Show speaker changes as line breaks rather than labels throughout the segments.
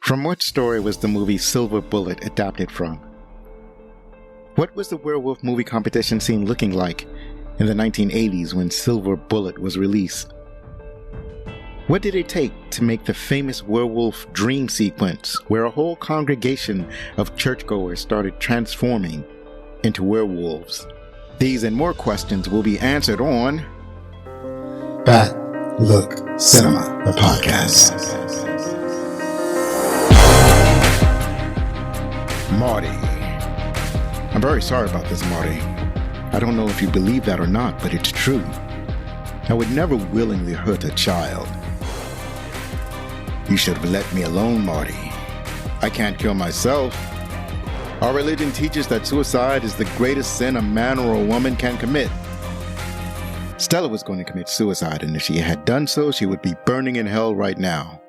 From what story was the movie Silver Bullet adapted from? What was the werewolf movie competition scene looking like in the 1980s when Silver Bullet was released? What did it take to make the famous werewolf dream sequence where a whole congregation of churchgoers started transforming into werewolves? These and more questions will be answered on
Bat Look Cinema, the podcast.
Marty. I'm very sorry about this, Marty. I don't know if you believe that or not, but it's true. I would never willingly hurt a child. You should have let me alone, Marty. I can't kill myself. Our religion teaches that suicide is the greatest sin a man or a woman can commit. Stella was going to commit suicide, and if she had done so, she would be burning in hell right now.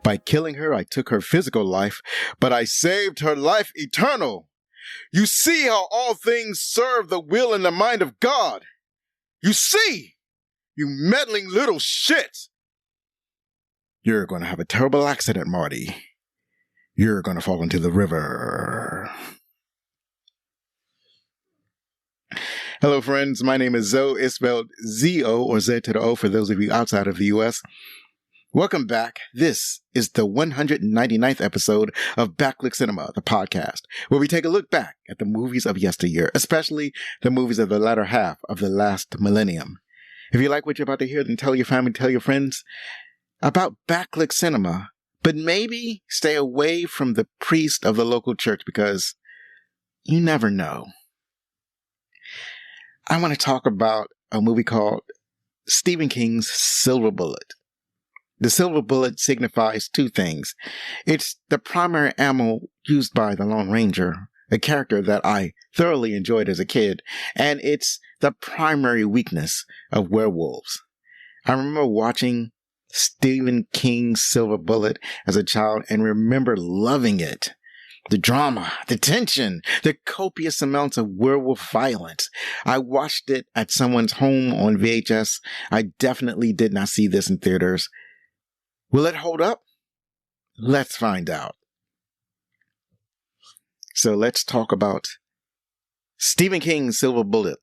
By killing her, I took her physical life, but I saved her life eternal. You see how all things serve the will and the mind of God. You see, you meddling little shit. You're going to have a terrible accident, Marty. You're going to fall into the river. Hello, friends. My name is Zoe. It's spelled Z-O or Z to the O for those of you outside of the U.S. Welcome back. This is the 199th episode of Backlook Cinema, the podcast, where we take a look back at the movies of yesteryear, especially the movies of the latter half of the last millennium. If you like what you're about to hear, then tell your family, tell your friends about Backlook Cinema, but maybe stay away from the priest of the local church because you never know. I want to talk about a movie called Stephen King's Silver Bullet. The silver bullet signifies two things. It's the primary ammo used by the Lone Ranger, a character that I thoroughly enjoyed as a kid, and it's the primary weakness of werewolves. I remember watching Stephen King's Silver Bullet as a child and remember loving it. The drama, the tension, the copious amounts of werewolf violence. I watched it at someone's home on VHS. I definitely did not see this in theaters. Will it hold up? Let's find out. So let's talk about Stephen King's Silver Bullet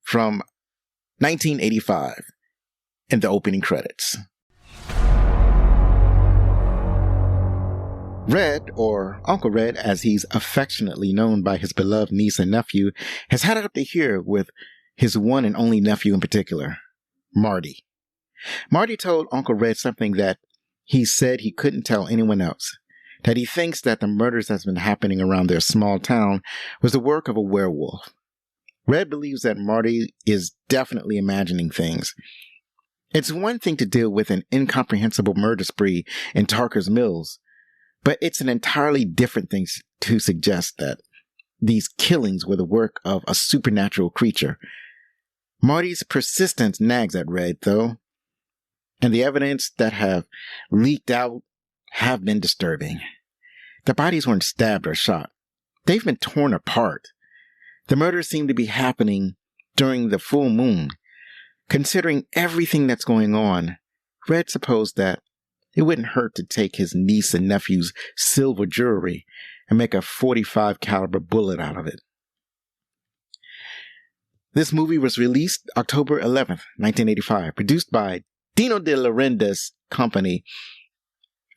from 1985 in the opening credits. Red, or Uncle Red as he's affectionately known by his beloved niece and nephew, has had it up to here with his one and only nephew in particular, Marty. Marty told Uncle Red something that he said he couldn't tell anyone else, that he thinks that the murders that's been happening around their small town was the work of a werewolf. Red believes that Marty is definitely imagining things. It's one thing to deal with an incomprehensible murder spree in Tarker's Mills, but it's an entirely different thing to suggest that these killings were the work of a supernatural creature. Marty's persistence nags at Red, though, and the evidence that have leaked out have been disturbing. The bodies weren't stabbed or shot. They've been torn apart. The murders seem to be happening during the full moon. Considering everything that's going on, Red supposed that it wouldn't hurt to take his niece and nephew's silver jewelry and make a .45 caliber bullet out of it. This movie was released October 11th, 1985, produced by Dino De Laurentiis Company,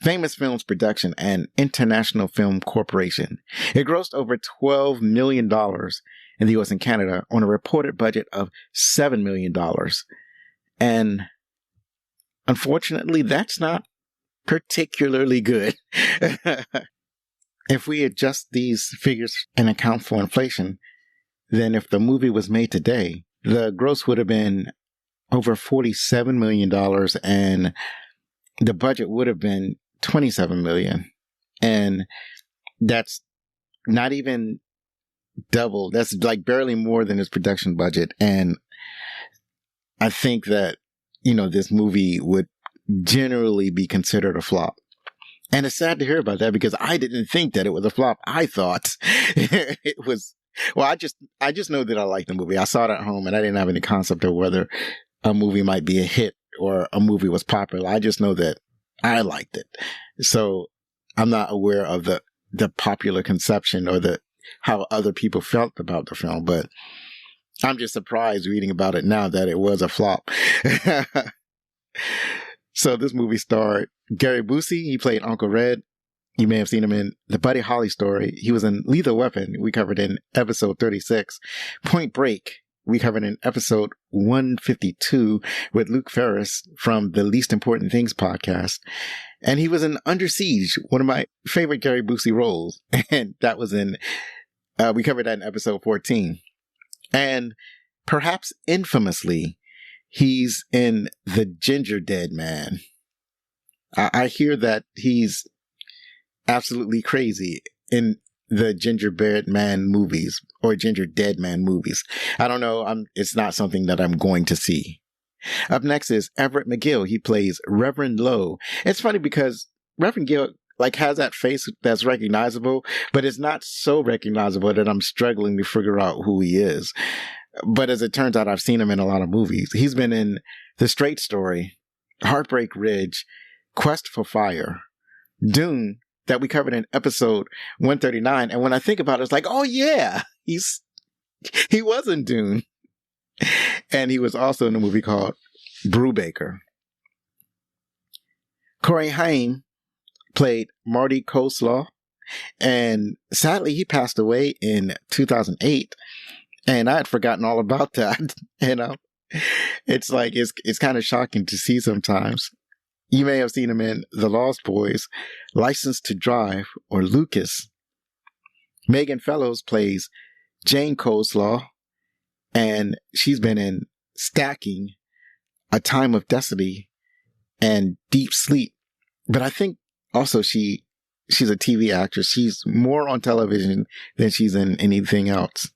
Famous Films Production, and International Film Corporation. It grossed over $12 million in the US and Canada on a reported budget of $7 million. And unfortunately, that's not particularly good. If we adjust these figures and account for inflation, then if the movie was made today, the gross would have been over $47 million, and the budget would have been $27 million. And that's not even double. That's like barely more than his production budget. And I think that, this movie would generally be considered a flop. And it's sad to hear about that because I didn't think that it was a flop. I thought it was, well, I just know that I liked the movie. I saw it at home and I didn't have any concept of whether a movie might be a hit or a movie was popular. I just know that I liked it. So I'm not aware of the popular conception or how other people felt about the film, but I'm just surprised reading about it now that it was a flop. So this movie starred Gary Busey. He played Uncle Red. You may have seen him in the Buddy Holly story. He was in Lethal Weapon. We covered in episode 36. Point Break. We covered in episode 152 with Luke Ferris from the Least Important Things podcast. And he was in Under Siege, one of my favorite Gary Busey roles. And that was we covered that in episode 14. And perhaps infamously, he's in The Ginger Dead Man. I hear that he's absolutely crazy in the Gingerbread Man movies or Ginger Dead Man movies. I don't know. It's not something that I'm going to see. Up next is Everett McGill. He plays Reverend Lowe. It's funny because Reverend Gill has that face that's recognizable, but it's not so recognizable that I'm struggling to figure out who he is. But as it turns out, I've seen him in a lot of movies. He's been in The Straight Story, Heartbreak Ridge, Quest for Fire, Dune, that we covered in episode 139. And when I think about it, it's like, oh yeah, he was in Dune. And he was also in a movie called Brubaker. Corey Haim played Marty Coleslaw. And sadly, he passed away in 2008. And I had forgotten all about that. It's kind of shocking to see sometimes. You may have seen him in The Lost Boys, License to Drive, or Lucas. Megan Fellows plays Jane Coleslaw, and she's been in Stacking, A Time of Destiny, and Deep Sleep. But I think also she's a TV actress. She's more on television than she's in anything else.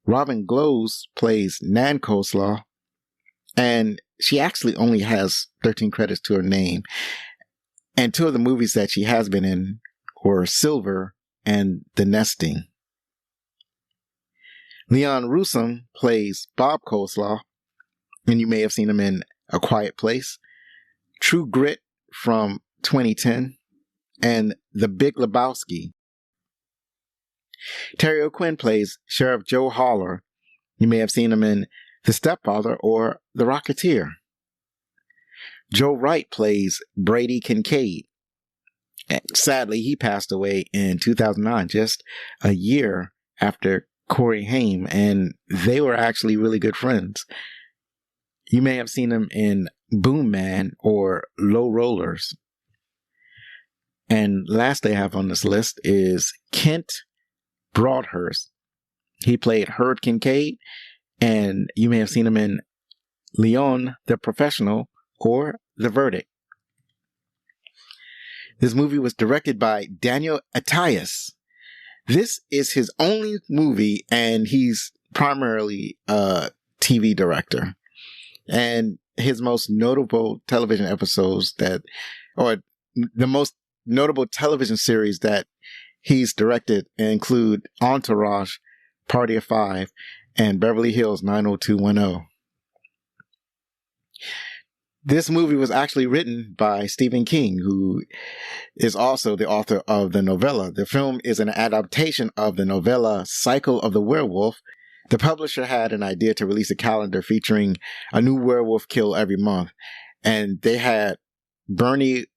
Robin Glowes plays Nan Coleslaw, and she actually only has 13 credits to her name. And two of the movies that she has been in were Silver and The Nesting. Leon Russom plays Bob Coleslaw, and you may have seen him in A Quiet Place, True Grit from 2010, and The Big Lebowski. Terry O'Quinn plays Sheriff Joe Haller. You may have seen him in The Stepfather or The Rocketeer. Joe Wright plays Brady Kincaid. And sadly, he passed away in 2009, just a year after Corey Haim, and they were actually really good friends. You may have seen him in Boom Man or Low Rollers. And last I have on this list is Kent Broadhurst. He played Herb Kincaid, and you may have seen him in Leon the Professional or The Verdict. This movie was directed by Daniel Attias. This is his only movie, and he's primarily a TV director. And his most notable television episodes or the most notable television series that he's directed include Entourage, Party of Five, and Beverly Hills 90210. This movie was actually written by Stephen King, who is also the author of the novella. The film is an adaptation of the novella Cycle of the Werewolf. The publisher had an idea to release a calendar featuring a new werewolf kill every month, and they had Bernie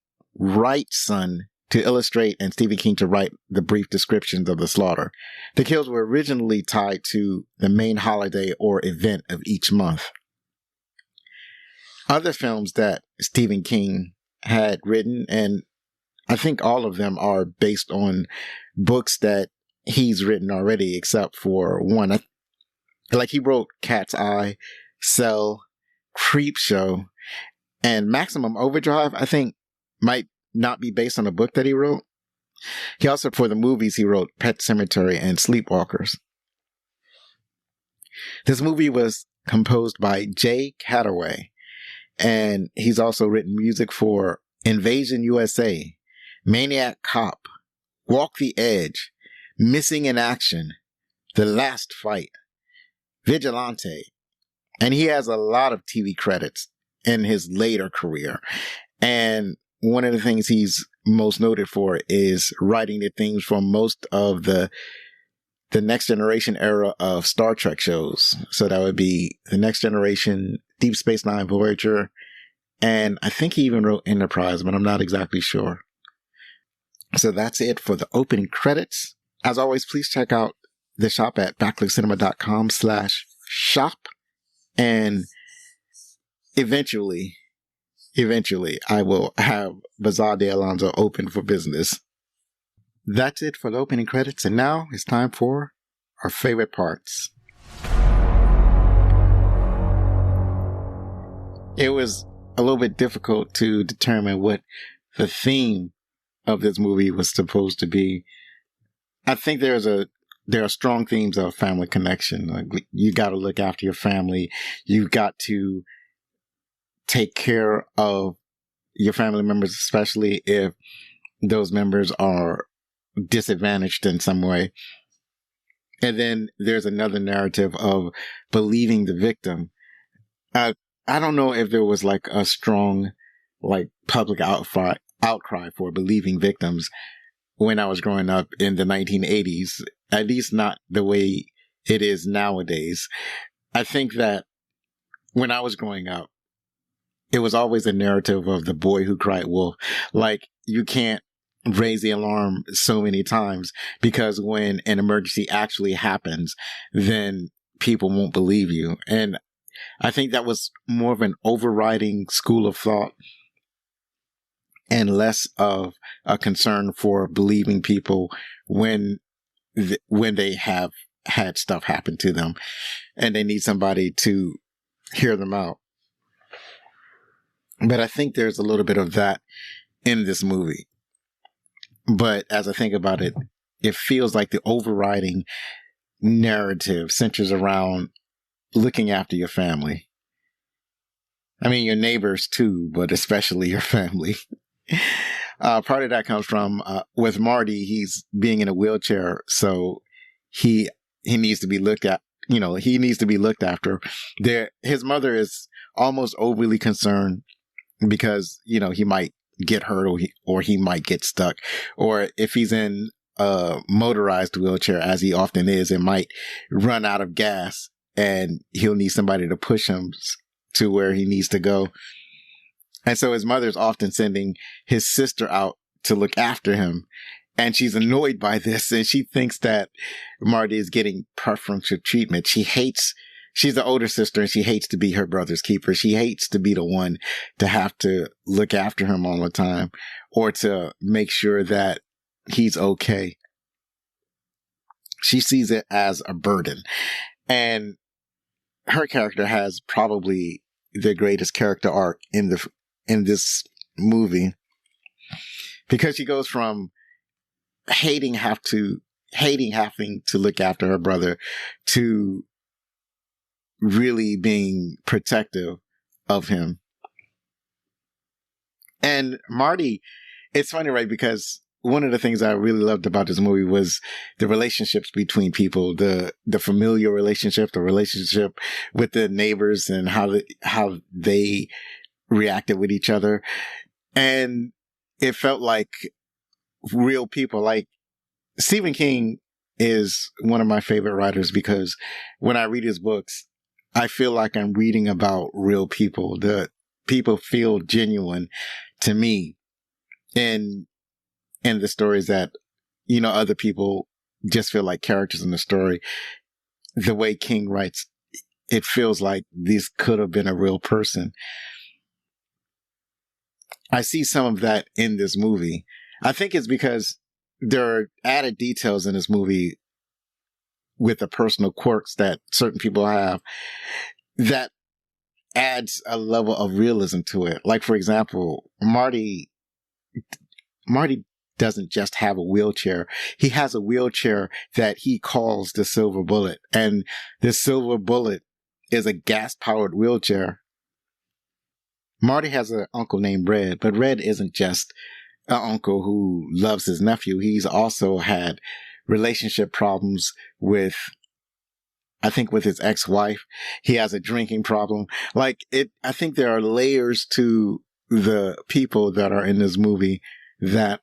Wrightson to illustrate and Stephen King to write the brief descriptions of the slaughter. The kills were originally tied to the main holiday or event of each month. Other films that Stephen King had written, and I think all of them are based on books that he's written already, except for one. He wrote Cat's Eye, Cell, Creepshow, and Maximum Overdrive, I think, might not be based on a book that he wrote. He also, for the movies, he wrote Pet Sematary and Sleepwalkers. This movie was composed by Jay Cataway, and he's also written music for Invasion USA, Maniac Cop, Walk the Edge, Missing in Action, The Last Fight, Vigilante, and he has a lot of TV credits in his later career. And one of the things he's most noted for is writing the themes for most of the Next Generation era of Star Trek shows. So that would be The Next Generation, Deep Space Nine, Voyager, and I think he even wrote Enterprise, but I'm not exactly sure. So that's it for the opening credits. As always, please check out the shop at backlookcinema.com/shop. And eventually, I will have Bazaar de Alonso open for business. That's it for the opening credits. And now it's time for our favorite parts. It was a little bit difficult to determine what the theme of this movie was supposed to be. I think there are strong themes of family connection. Like, you got to look after your family. You've got to take care of your family members, especially if those members are disadvantaged in some way. And then there's another narrative of believing the victim. I don't know if there was like a strong, like, public outcry for believing victims when I was growing up in the 1980s, at least not the way it is nowadays. I think that when I was growing up, it was always a narrative of the boy who cried wolf. Like, you can't raise the alarm so many times, because when an emergency actually happens, then people won't believe you. And I think that was more of an overriding school of thought and less of a concern for believing people when they have had stuff happen to them and they need somebody to hear them out. But I think there's a little bit of that in this movie. But as I think about it, it feels like the overriding narrative centers around looking after your family. I mean, your neighbors too, but especially your family. Part of that comes from, with Marty, he's being in a wheelchair. So he needs to be looked at, he needs to be looked after. His mother is almost overly concerned because, he might get hurt or he might get stuck. Or if he's in a motorized wheelchair, as he often is, it might run out of gas and he'll need somebody to push him to where he needs to go. And so his mother's often sending his sister out to look after him. And she's annoyed by this. And she thinks that Marty is getting preferential treatment. She's the older sister and she hates to be her brother's keeper. She hates to be the one to have to look after him all the time or to make sure that he's okay. She sees it as a burden. And her character has probably the greatest character arc in this movie, because she goes from hating having to look after her brother to really being protective of him. And Marty, it's funny, right? Because one of the things I really loved about this movie was the relationships between people, the familial relationship, the relationship with the neighbors and how they reacted with each other. And it felt like real people. Like, Stephen King is one of my favorite writers because when I read his books, I feel like I'm reading about real people. The people feel genuine to me. And the stories that, other people just feel like characters in the story. The way King writes, it feels like this could have been a real person. I see some of that in this movie. I think it's because there are added details in this movie with the personal quirks that certain people have that adds a level of realism to it. Like, for example, Marty doesn't just have a wheelchair. He has a wheelchair that he calls the Silver Bullet. And this Silver Bullet is a gas-powered wheelchair. Marty has an uncle named Red, but Red isn't just an uncle who loves his nephew. He's also had relationship problems with his ex-wife. He has a drinking problem. I think there are layers to the people that are in this movie that,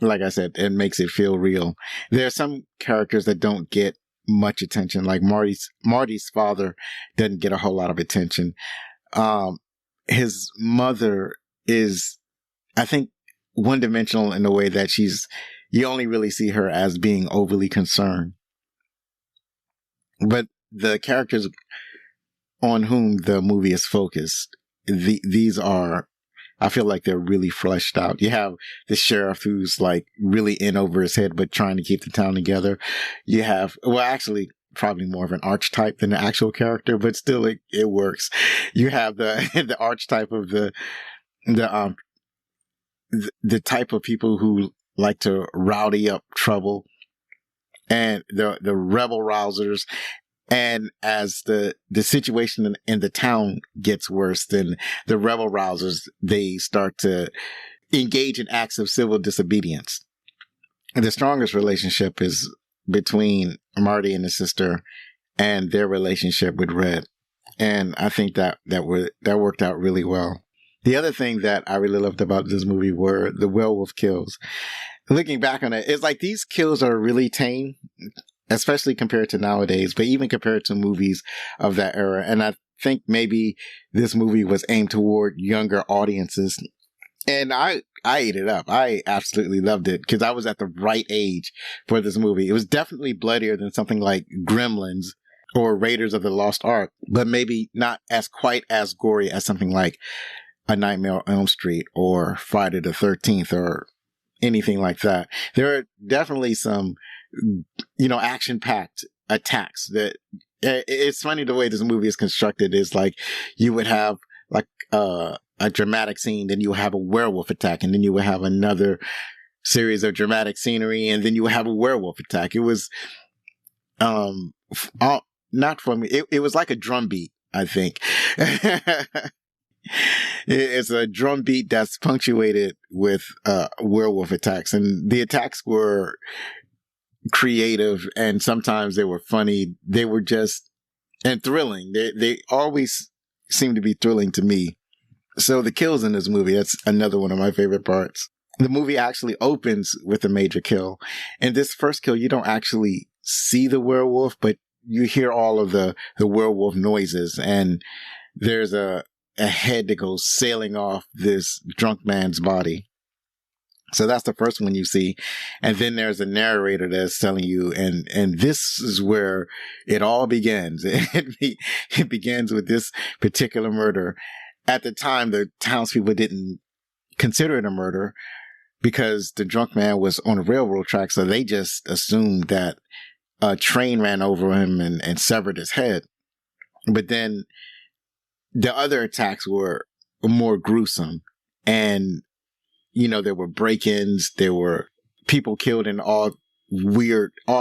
like I said, it makes it feel real. There are some characters that don't get much attention, like Marty's father doesn't get a whole lot of attention. His mother is, I think, one-dimensional in the way that you only really see her as being overly concerned. But the characters on whom the movie is focused, these are, I feel like they're really fleshed out. You have the sheriff who's like really in over his head, but trying to keep the town together. You have, well, actually, probably more of an archetype than the actual character, but still it works. You have the archetype of the type of people who like to rowdy up trouble, and the rebel rousers. And as the situation in the town gets worse, then the rebel rousers, they start to engage in acts of civil disobedience. And the strongest relationship is between Marty and his sister and their relationship with Red. And I think that worked out really well. The other thing that I really loved about this movie were the werewolf kills. Looking back on it, it's like these kills are really tame, especially compared to nowadays, but even compared to movies of that era. And I think maybe this movie was aimed toward younger audiences. And I ate it up. I absolutely loved it because I was at the right age for this movie. It was definitely bloodier than something like Gremlins or Raiders of the Lost Ark, but maybe not quite as gory as something like A Nightmare on Elm Street or Friday the 13th or anything like that. There are definitely some, action-packed attacks that it's funny the way this movie is constructed. Is like you would have like a dramatic scene, then you have a werewolf attack, and then you would have another series of dramatic scenery, and then you would have a werewolf attack. It was not for me. It was like a drum beat, I think. It's a drum beat that's punctuated with werewolf attacks, and the attacks were creative, and sometimes they were funny. They were just and thrilling. They always seem to be thrilling to me. So the kills in this movie, that's another one of my favorite parts. The movie actually opens with a major kill. In this first kill, you don't actually see the werewolf, but you hear all of the werewolf noises, and there's a head that goes sailing off this drunk man's body. So that's the first one you see. And then there's a narrator that's telling you, and this is where it all begins. It begins with this particular murder. At the time, the townspeople didn't consider it a murder because the drunk man was on a railroad track. So they just assumed that a train ran over him and severed his head. But then the other attacks were more gruesome, and there were break-ins, there were people killed in all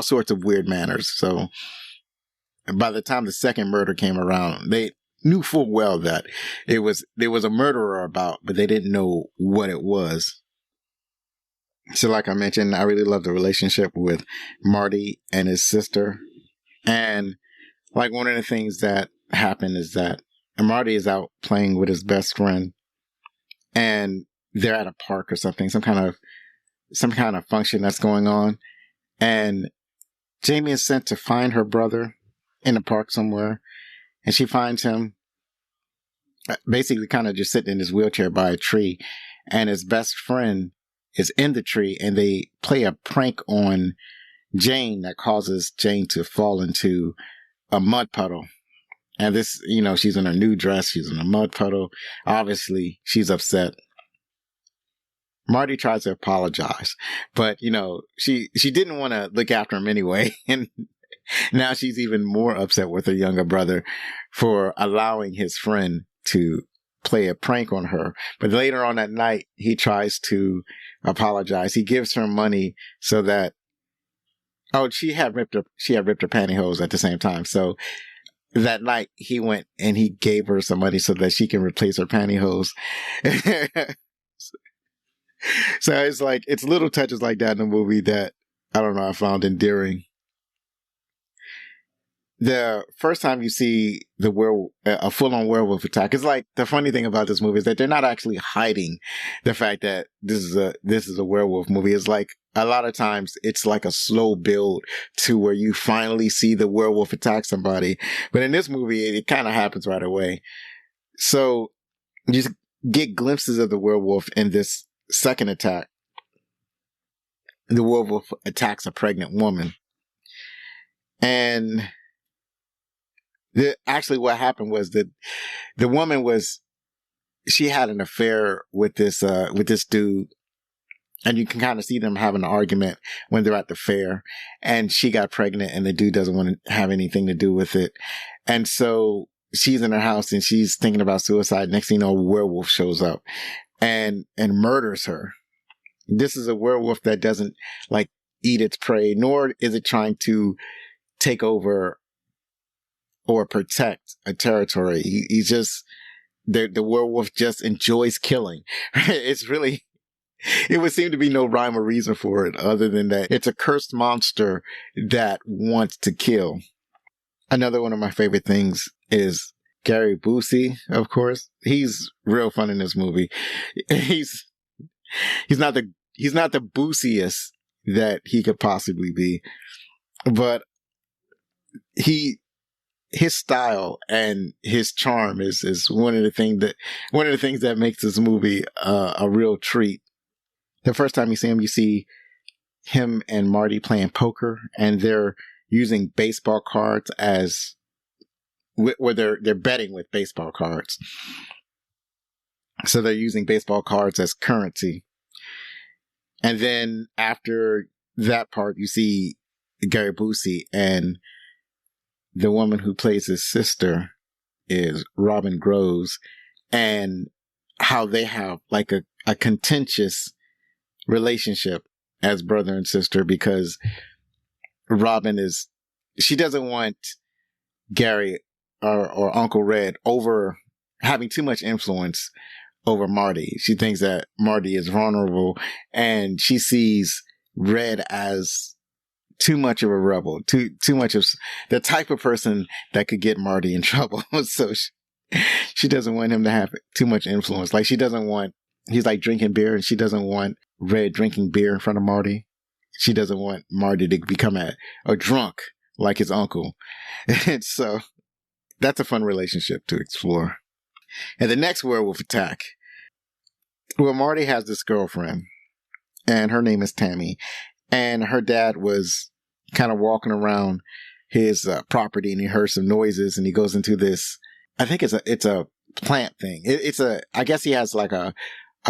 sorts of weird manners. So by the time the second murder came around, they knew full well that there was a murderer about, but they didn't know what it was. So like I mentioned, I really love the relationship with Marty and his sister. And like one of the things that happened is that Marty is out playing with his best friend, and they're at a park or something, some kind of function that's going on. And Jamie is sent to find her brother in a park somewhere. And she finds him basically kind of just sitting in his wheelchair by a tree. And his best friend is in the tree, and they play a prank on Jane that causes Jane to fall into a mud puddle. And this, she's in her new dress. She's in a mud puddle. Obviously, she's upset. Marty tries to apologize, but she didn't want to look after him anyway. And now she's even more upset with her younger brother for allowing his friend to play a prank on her. But later on that night, he tries to apologize. He gives her money so that, she had ripped her pantyhose at the same time. So that night he went and he gave her some money so that she can replace her pantyhose. So it's little touches like that in the movie that, I don't know, I found endearing. the first time you see a full-on werewolf attack, it's like the funny thing about this movie is that they're not actually hiding the fact that this is a werewolf movie. It's like a lot of times it's like a slow build to where you finally see the werewolf attack somebody. But in this movie, it kind of happens right away. So you get glimpses of the werewolf in this second attack. The werewolf attacks a pregnant woman. And actually what happened was that the woman she had an affair with this dude. And you can kind of see them having an argument when they're at the fair, and she got pregnant and the dude doesn't want to have anything to do with it. And so she's in her house and she's thinking about suicide. Next thing you know, a werewolf shows up and murders her. This is a werewolf that doesn't like eat its prey, nor is it trying to take over or protect a territory. He's just, the werewolf just enjoys killing. It's really, it would seem to be no rhyme or reason for it other than that it's a cursed monster that wants to kill. Another one of my favorite things is Gary Busey, of course. He's real fun in this movie. He's not the Buseyest that he could possibly be, but his style and his charm is one of the things that makes this movie a real treat. The first time you see him and Marty playing poker, and they're using baseball cards where they're betting with baseball cards. So they're using baseball cards as currency. And then after that part, you see Gary Busey, and the woman who plays his sister is Robin Groves, and how they have like a contentious relationship as brother and sister, because Robin she doesn't want Gary or Uncle Red having too much influence over Marty. She thinks that Marty is vulnerable, and she sees Red as too much of a rebel, too much of the type of person that could get Marty in trouble. So she doesn't want him to have too much influence. Like he's like drinking beer, and she doesn't want Red drinking beer in front of Marty. She doesn't want Marty to become a drunk like his uncle. And so that's a fun relationship to explore. And the next werewolf attack. Well, Marty has this girlfriend, and her name is Tammy. And her dad was kind of walking around his property, and he heard some noises, and he goes into this, I think it's a plant thing. I guess he has like a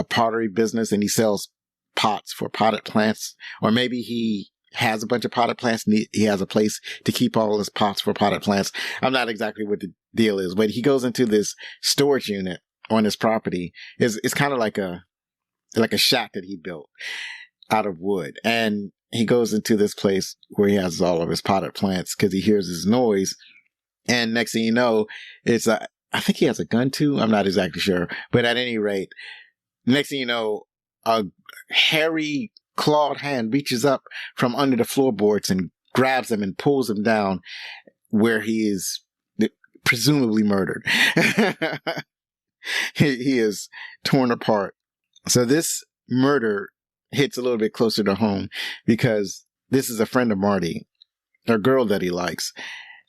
pottery business, and he sells pots for potted plants, or maybe he has a bunch of potted plants and he has a place to keep all his pots for potted plants. I'm not exactly what the deal is, but he goes into this storage unit on his property. It's kind of like a shack that he built out of wood. And he goes into this place where he has all of his potted plants because he hears this noise. And next thing you know, I think he has a gun too. I'm not exactly sure. But at any rate, next thing you know, a hairy clawed hand reaches up from under the floorboards and grabs him and pulls him down where he is presumably murdered. He is torn apart. So this murder hits a little bit closer to home because this is a friend of Marty, a girl that he likes,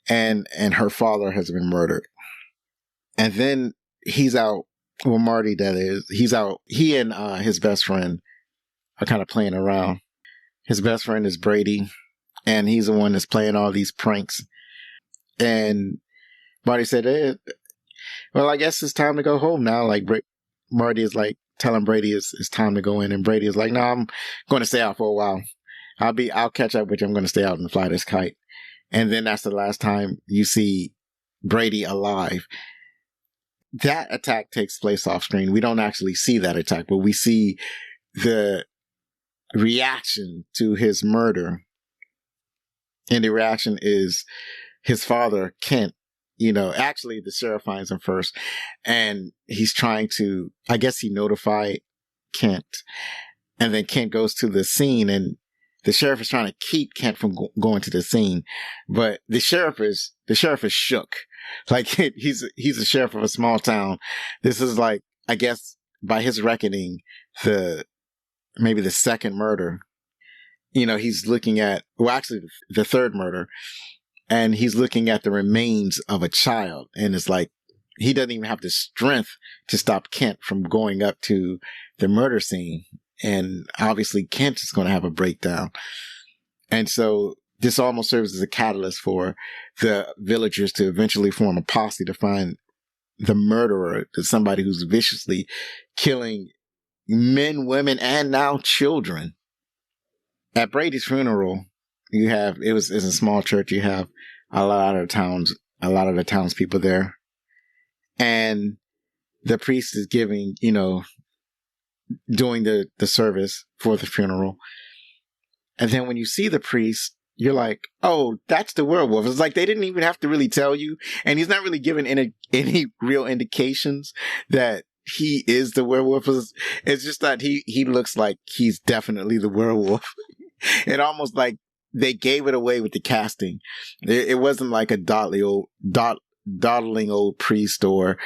and her father has been murdered. And then he's out. Well, Marty, that is, he's out. He and his best friend are kind of playing around. His best friend is Brady, and he's the one that's playing all these pranks. And Marty said, hey, well, I guess it's time to go home now. Like, Marty is like telling Brady it's time to go in. And Brady is like, no, I'm going to stay out for a while. I'll catch up with you. I'm going to stay out and fly this kite. And then that's the last time you see Brady alive. That attack takes place off screen. We don't actually see that attack, but we see the reaction to his murder. And the reaction is his father, Kent, actually the sheriff finds him first, and he's trying to, I guess he notified Kent, and then Kent goes to the scene, and the sheriff is trying to keep Kent from going to the scene, but the sheriff is shook. Like he's a sheriff of a small town. This is like, I guess by his reckoning, maybe the second murder. You know, he's looking at, well, actually the third murder, and he's looking at the remains of a child, and it's like he doesn't even have the strength to stop Kent from going up to the murder scene. And obviously Kent is going to have a breakdown. And so this almost serves as a catalyst for the villagers to eventually form a posse to find the murderer, to somebody who's viciously killing men, women, and now children. At Brady's funeral, it's a small church. You have a lot of the townspeople there. And the priest is giving, doing the service for the funeral. And then when you see the priest, you're like, oh, that's the werewolf. It's like they didn't even have to really tell you. And he's not really giving any real indications that he is the werewolf. It's just that he looks like he's definitely the werewolf. It almost like they gave it away with the casting. It wasn't like a dawdling old priest or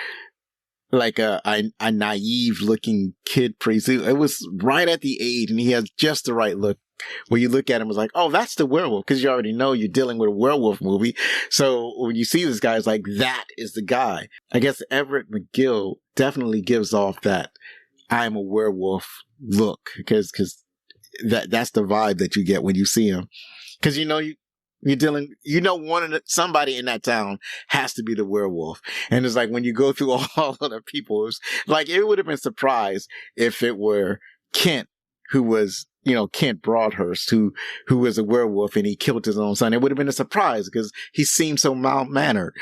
like a naive looking kid priest. It was right at the age, and he has just the right look. When you look at him, it's like, oh, that's the werewolf, because you already know you're dealing with a werewolf movie. So when you see this guy, it's like, that is the guy. I guess Everett McGill definitely gives off that I'm a werewolf look, because that's the vibe that you get when you see him. Because you're dealing, somebody in that town has to be the werewolf. And it's like when you go through all of the people, it's like it would have been surprised if it were Kent, who was, Kent Broadhurst, who was a werewolf and he killed his own son. It would have been a surprise because he seemed so mild-mannered.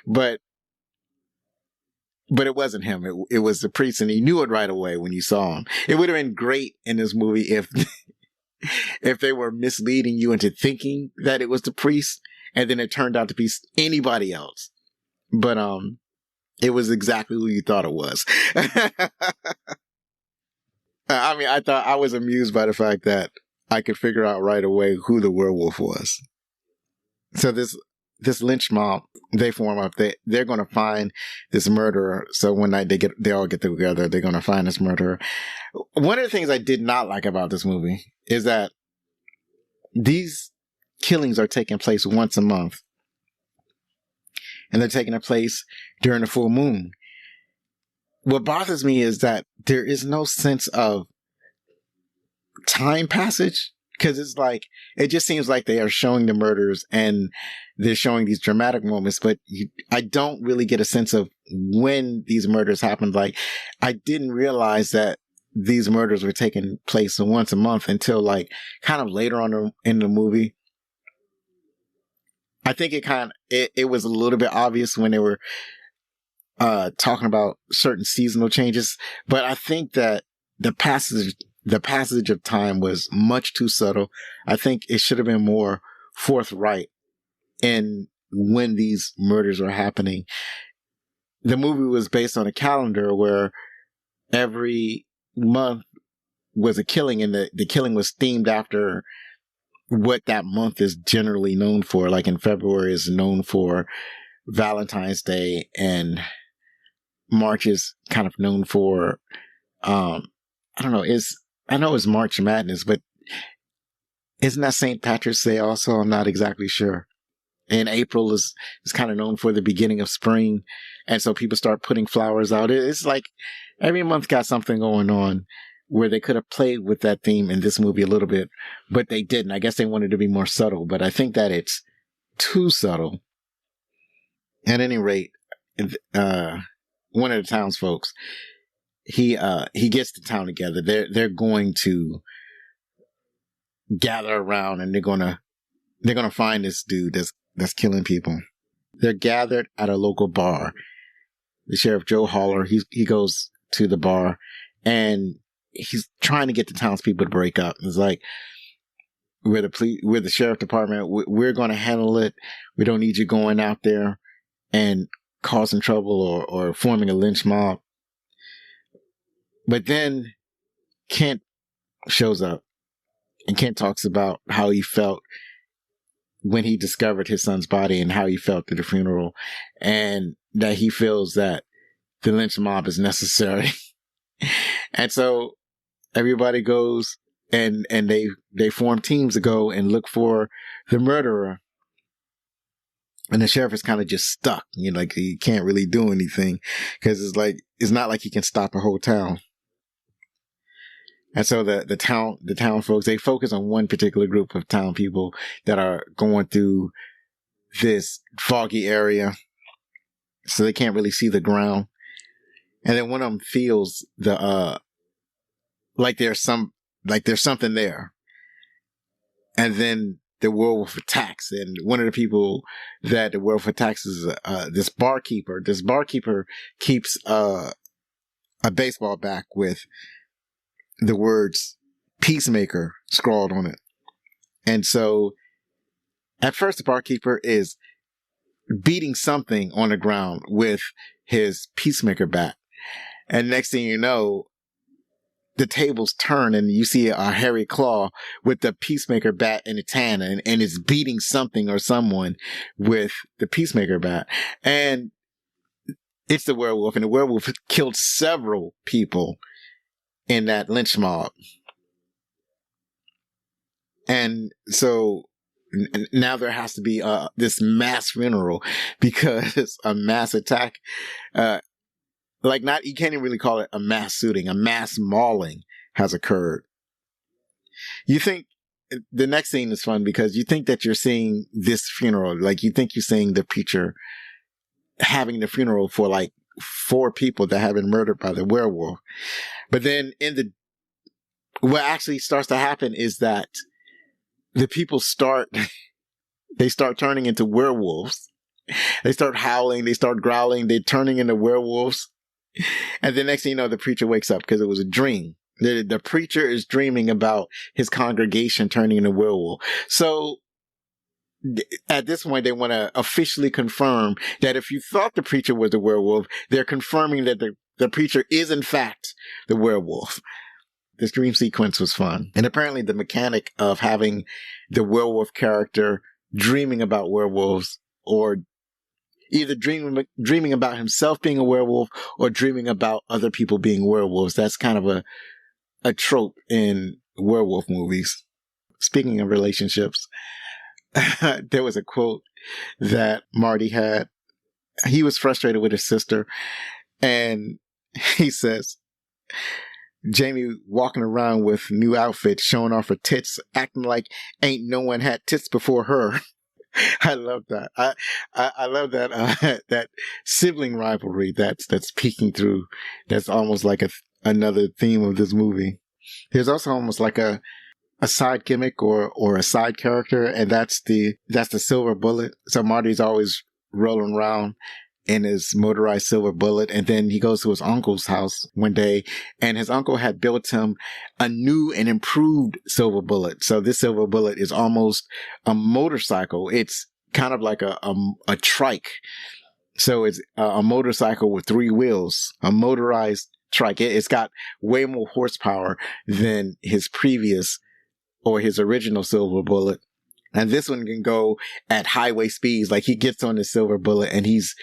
But it wasn't him. It was the priest, and he knew it right away when you saw him. It would have been great in this movie if they were misleading you into thinking that it was the priest, and then it turned out to be anybody else. But it was exactly who you thought it was. I mean, I was amused by the fact that I could figure out right away who the werewolf was. So this lynch mob, they form up. They're going to find this murderer. So one night they all get together. They're going to find this murderer. One of the things I did not like about this movie is that these killings are taking place once a month, and they're taking place during the full moon. What bothers me is that there is no sense of time passage, because it's like, it just seems like they are showing the murders and they're showing these dramatic moments, but I don't really get a sense of when these murders happened. Like, I didn't realize that these murders were taking place once a month until like kind of later on in the movie. I think it was a little bit obvious when they were talking about certain seasonal changes, but I think that the passage of time was much too subtle. I think it should have been more forthright in when these murders are happening. The movie was based on a calendar where every month was a killing, and the killing was themed after what that month is generally known for. Like in February is known for Valentine's Day, and March is kind of known for, I don't know, I know it's March Madness, but isn't that St. Patrick's Day also? I'm not exactly sure. And April is kind of known for the beginning of spring. And so people start putting flowers out. It's like every month got something going on where they could have played with that theme in this movie a little bit, but they didn't. I guess they wanted to be more subtle, but I think that it's too subtle. At any rate, one of the townsfolk, he gets the town together. They're going to gather around, and they're gonna find this dude that's killing people. They're gathered at a local bar. The sheriff, Joe Haller, he goes to the bar, and he's trying to get the townspeople to break up. It's like, we're the sheriff department. We're going to handle it. We don't need you going out there and causing trouble or forming a lynch mob. But then Kent shows up, And Kent talks about how he felt when he discovered his son's body and how he felt at the funeral, and that he feels that the lynch mob is necessary. And so everybody goes and they form teams to go and look for the murderer. And the sheriff is kind of just stuck. Like he can't really do anything because it's not like he can stop a whole town. And so the town folks, they focus on one particular group of town people that are going through this foggy area, so they can't really see the ground. And then one of them feels like there's something there. And then the werewolf attacks. And one of the people that the werewolf attacks is this barkeeper. This barkeeper keeps a baseball bat with the words "Peacemaker" scrawled on it. And so at first the barkeeper is beating something on the ground with his Peacemaker bat. And next thing you know, the tables turn and you see a hairy claw with the Peacemaker bat in its hand and it's beating something or someone with the Peacemaker bat. And it's the werewolf, and the werewolf killed several people in that lynch mob. And so now there has to be this mass funeral because a mass attack, you can't even really call it a mass shooting, a mass mauling has occurred. You think the next scene is fun because you think that you're seeing this funeral, like you think you're seeing the preacher having the funeral for like 4 people that have been murdered by the werewolf. But then what actually starts to happen is that the people start turning into werewolves. They start howling, they start growling, they're turning into werewolves. And the next thing you know, the preacher wakes up because it was a dream. The preacher is dreaming about his congregation turning into werewolf. So at this point, they want to officially confirm that if you thought the preacher was a werewolf, they're confirming that the preacher is in fact the werewolf. This dream sequence was fun. And apparently the mechanic of having the werewolf character dreaming about werewolves, or either dreaming about himself being a werewolf or dreaming about other people being werewolves, that's kind of a trope in werewolf movies. Speaking of relationships, there was a quote that Marty had. He was frustrated with his sister, and he says, Jamie walking around with new outfits, showing off her tits, acting like ain't no one had tits before her. I love that. I love that that sibling rivalry that's peeking through. That's almost like another theme of this movie. There's also almost like a side gimmick or a side character, and that's the silver bullet. So Marty's always rolling around in his motorized silver bullet, and then he goes to his uncle's house one day, and his uncle had built him a new and improved silver bullet. So this silver bullet is almost a motorcycle. It's kind of like a trike. So it's a motorcycle with 3 wheels, a motorized trike. It's got way more horsepower than his previous or his original silver bullet. And this one can go at highway speeds. Like he gets on the silver bullet and he's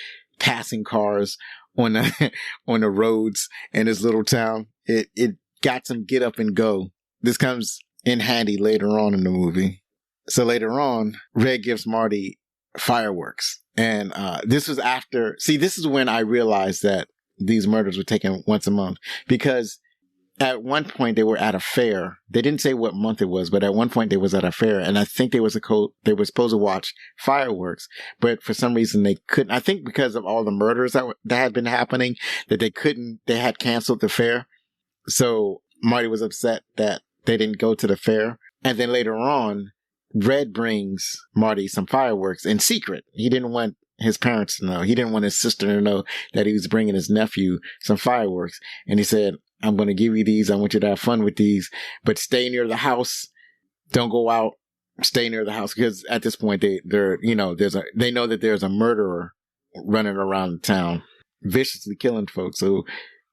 passing cars on the roads in his little town. It got some get up and go. This comes in handy later on in the movie. So later on, Red gives Marty fireworks. And this was after, this is when I realized that these murders were taken once a month, because at one point they were at a fair. They didn't say what month it was, but at one point they was at a fair, and I think they were supposed to watch fireworks, but for some reason they couldn't. I think because of all the murders that had been happening, that they had canceled the fair. So Marty was upset that they didn't go to the fair. And then later on, Red brings Marty some fireworks in secret. He didn't want his parents to know. He didn't want his sister to know that he was bringing his nephew some fireworks. And he said, I'm going to give you these. I want you to have fun with these, but stay near the house. Don't go out. Stay near the house. Because at this point, they know that there's a murderer running around town, viciously killing folks. So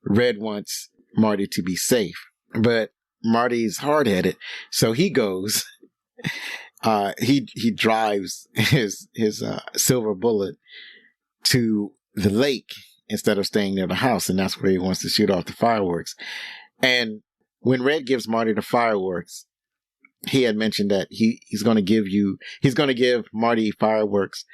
Red wants Marty to be safe. But Marty's hard-headed, so he goes. He drives his silver bullet to the lake instead of staying near the house, and that's where he wants to shoot off the fireworks. And when Red gives Marty the fireworks, he had mentioned that he's going to give Marty fireworks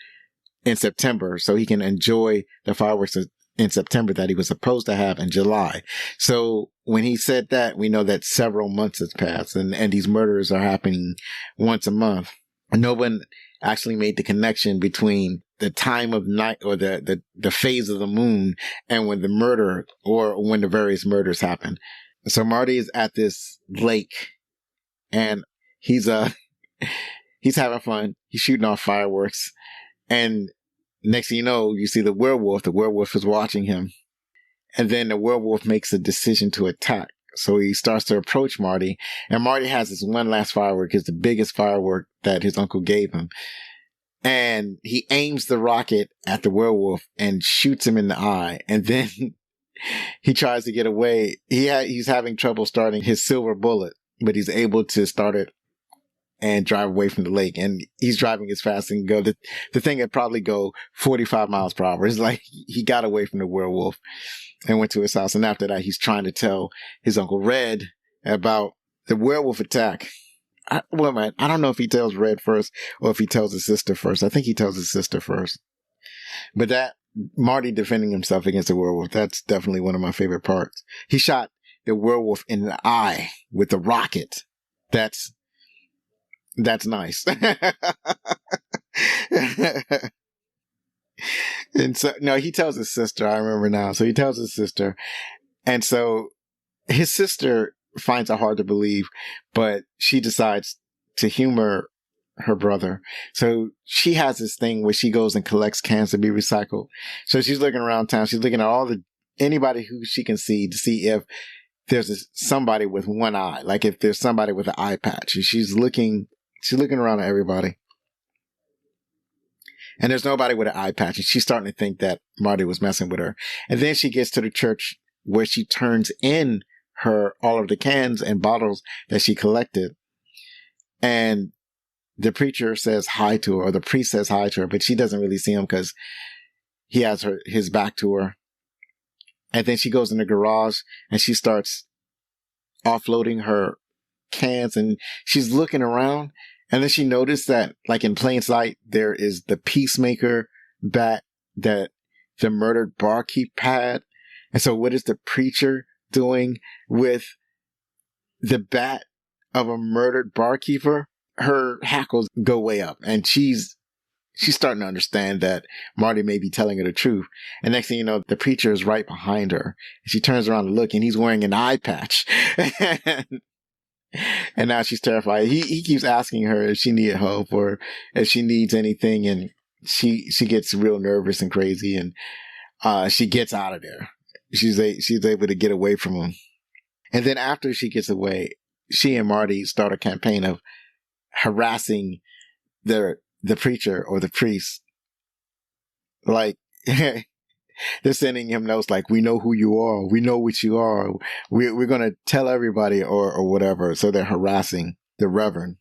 in September so he can enjoy the fireworks in September that he was supposed to have in July. So when he said that, we know that several months has passed and these murders are happening once a month. And no one actually made the connection between the time of night or the phase of the moon and when the murder or when the various murders happen. So Marty is at this lake and he's having fun. He's shooting off fireworks. And next thing you know, you see the werewolf. The werewolf is watching him. And then the werewolf makes a decision to attack. So he starts to approach Marty. And Marty has this one last firework. It's the biggest firework that his uncle gave him. And he aims the rocket at the werewolf and shoots him in the eye. And then he tries to get away. He's having trouble starting his silver bullet, but he's able to start it and drive away from the lake. And he's driving as fast as he can go. The thing would probably go 45 miles per hour. It's like he got away from the werewolf and went to his house. And after that, he's trying to tell his Uncle Red about the werewolf attack. I don't know if he tells Red first or if he tells his sister first. I think he tells his sister first. But that Marty defending himself against the werewolf, that's definitely one of my favorite parts. He shot the werewolf in the eye with the rocket. That's nice. And so, no, he tells his sister, I remember now. So he tells his sister. And so his sister finds it hard to believe, but she decides to humor her brother. So she has this thing where she goes and collects cans to be recycled. So she's looking around town. She's looking at anybody who she can see to see if there's somebody with one eye, like if there's somebody with an eye patch. And she's looking around at everybody. And there's nobody with an eye patch. And she's starting to think that Marty was messing with her. And then she gets to the church where she turns in all of the cans and bottles that she collected. And the preacher says hi to her, or the priest says hi to her, but she doesn't really see him because he has his back to her. And then she goes in the garage and she starts offloading her cans and she's looking around. And then she noticed that, like in plain sight, there is the peacemaker bat that the murdered barkeep had. And so what is the preacher doing with the bat of a murdered barkeeper? Her hackles go way up and she's starting to understand that Marty may be telling her the truth. And next thing you know, the preacher is right behind her. And she turns around to look and he's wearing an eye patch. And now she's terrified. He keeps asking her if she needed help or if she needs anything. And she gets real nervous and crazy and she gets out of there. She's able to get away from him. And then after she gets away, she and Marty start a campaign of harassing the preacher or the priest. Like, they're sending him notes like, we know who you are. We know what you are. We're going to tell everybody or whatever. So they're harassing the Reverend.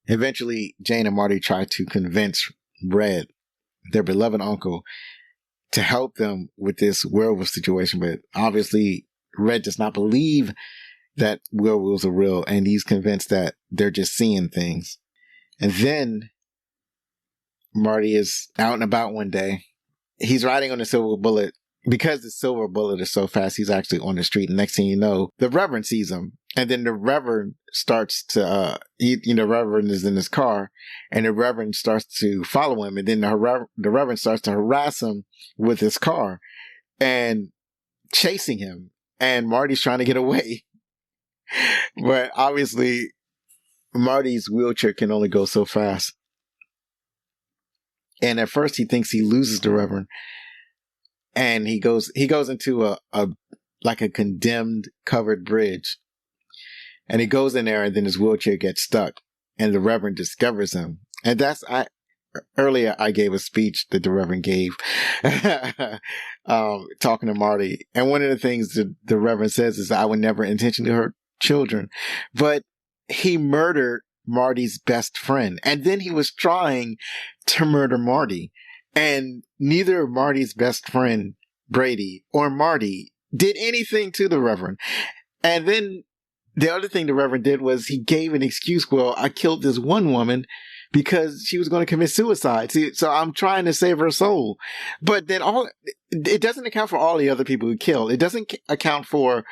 Eventually, Jane and Marty try to convince Red, their beloved uncle, to help them with this werewolf situation. But obviously, Red does not believe that werewolves are real. And he's convinced that they're just seeing things. And then Marty is out and about one day. He's riding on the silver bullet. Because the silver bullet is so fast, he's actually on the street. And next thing you know, the Reverend sees him. And then the Reverend starts to, the Reverend is in his car. And the Reverend starts to follow him. And then the Reverend starts to harass him with his car and chasing him. And Marty's trying to get away. But obviously, Marty's wheelchair can only go so fast. And at first he thinks he loses the Reverend. And he goes into a condemned covered bridge. And he goes in there and then his wheelchair gets stuck. And the Reverend discovers him. And earlier I gave a speech that the Reverend gave, talking to Marty. And one of the things that the Reverend says is, I would never intentionally children, but he murdered Marty's best friend. And then he was trying to murder Marty. And neither Marty's best friend, Brady, or Marty did anything to the Reverend. And then the other thing the Reverend did was he gave an excuse. Well, I killed this one woman because she was going to commit suicide. See, so I'm trying to save her soul. But then it doesn't account for all the other people who killed. It doesn't account for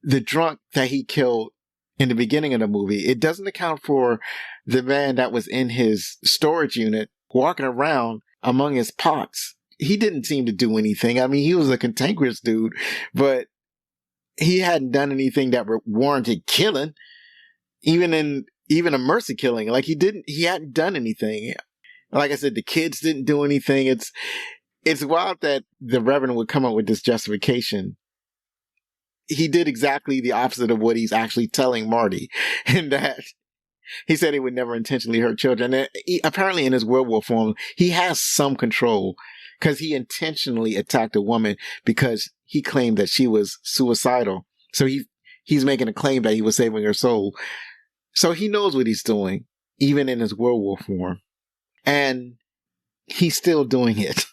the drunk that he killed in the beginning of the movie. It doesn't account for the man that was in his storage unit walking around among his pots. He didn't seem to do anything. I mean, he was a cantankerous dude, but he hadn't done anything that warranted killing, even a mercy killing. Like he hadn't done anything. Like I said, the kids didn't do anything. It's wild that the Reverend would come up with this justification. He did exactly the opposite of what he's actually telling Marty, in that he said he would never intentionally hurt children. And apparently in his werewolf form, he has some control because he intentionally attacked a woman because he claimed that she was suicidal. So he's making a claim that he was saving her soul. So he knows what he's doing, even in his werewolf form. And he's still doing it.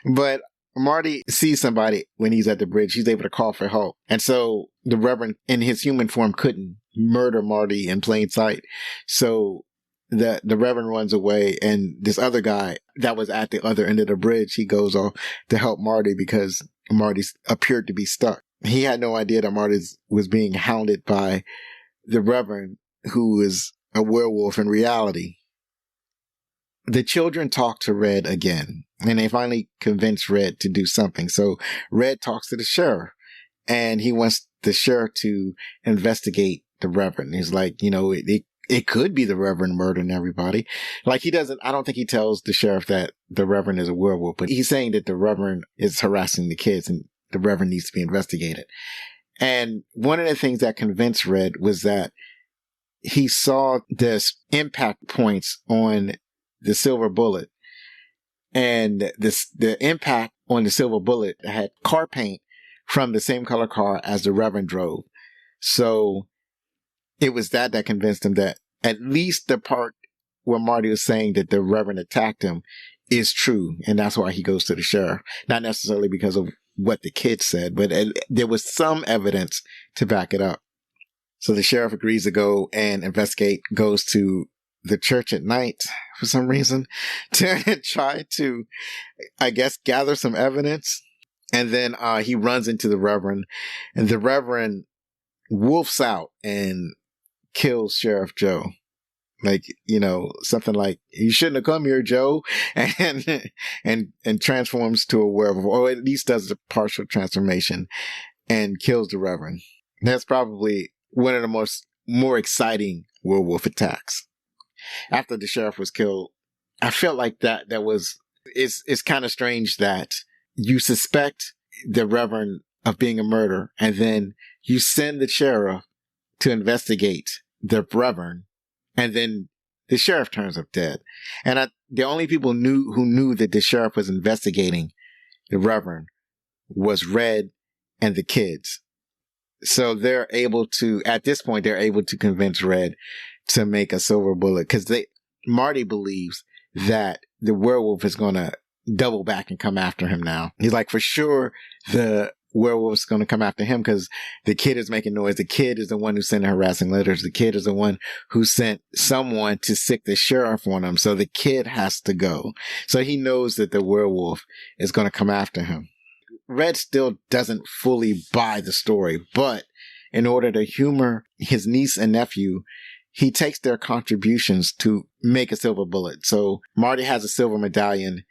But Marty sees somebody when he's at the bridge. He's able to call for help. And so the Reverend in his human form couldn't murder Marty in plain sight. So the Reverend runs away, and this other guy that was at the other end of the bridge, he goes off to help Marty because Marty appeared to be stuck. He had no idea that Marty was being hounded by the Reverend, who is a werewolf in reality. The children talk to Red again, and they finally convince Red to do something. So Red talks to the sheriff, and he wants the sheriff to investigate the Reverend. He's like, it could be the Reverend murdering everybody. Like I don't think he tells the sheriff that the Reverend is a werewolf, but he's saying that the Reverend is harassing the kids and the Reverend needs to be investigated. And one of the things that convinced Red was that he saw this impact points on the silver bullet, and the impact on the silver bullet had car paint from the same color car as the Reverend drove. So it was that convinced him that at least the part where Marty was saying that the Reverend attacked him is true. And that's why he goes to the sheriff. Not necessarily because of what the kids said, but there was some evidence to back it up. So the sheriff agrees to go and investigate, goes to the church at night for some reason to try to, I guess, gather some evidence. And then he runs into the Reverend, and the Reverend wolfs out and kills Sheriff Joe. Like, something like, you shouldn't have come here, Joe, and transforms to a werewolf, or at least does a partial transformation and kills the Reverend. That's probably one of the more exciting werewolf attacks. After the sheriff was killed, I felt like it's kind of strange that you suspect the Reverend of being a murderer, and then you send the sheriff to investigate the Reverend, and then the sheriff turns up dead. And the only people who knew that the sheriff was investigating the Reverend was Red and the kids. So at this point, they're able to convince Red to make a silver bullet, because Marty believes that the werewolf is going to double back and come after him now. He's like, for sure, the werewolf's going to come after him because the kid is making noise. The kid is the one who sent harassing letters. The kid is the one who sent someone to sick the sheriff on him. So the kid has to go. So he knows that the werewolf is going to come after him. Red still doesn't fully buy the story, but in order to humor his niece and nephew, he takes their contributions to make a silver bullet. So Marty has a silver medallion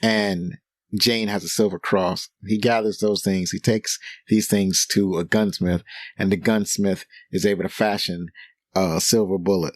and Jane has a silver cross. He gathers those things. He takes these things to a gunsmith, and the gunsmith is able to fashion a silver bullet.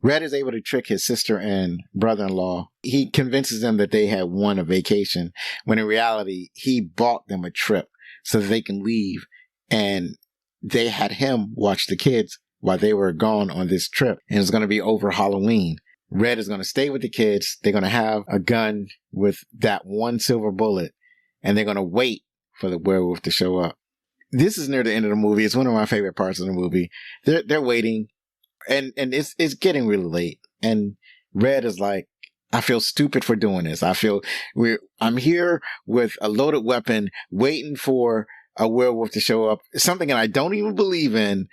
Red is able to trick his sister and brother-in-law. He convinces them that they had won a vacation, when in reality, he bought them a trip so that they can leave, and they had him watch the kids while they were gone on this trip, and it's going to be over Halloween. Red is going to stay with the kids. They're going to have a gun with that one silver bullet, and they're going to wait for the werewolf to show up. this is near the end of the movie. It's one of my favorite parts of the movie. They're waiting, and it's getting really late. And Red is like, I feel stupid for doing this. I'm here with a loaded weapon, waiting for a werewolf to show up, something that I don't even believe in,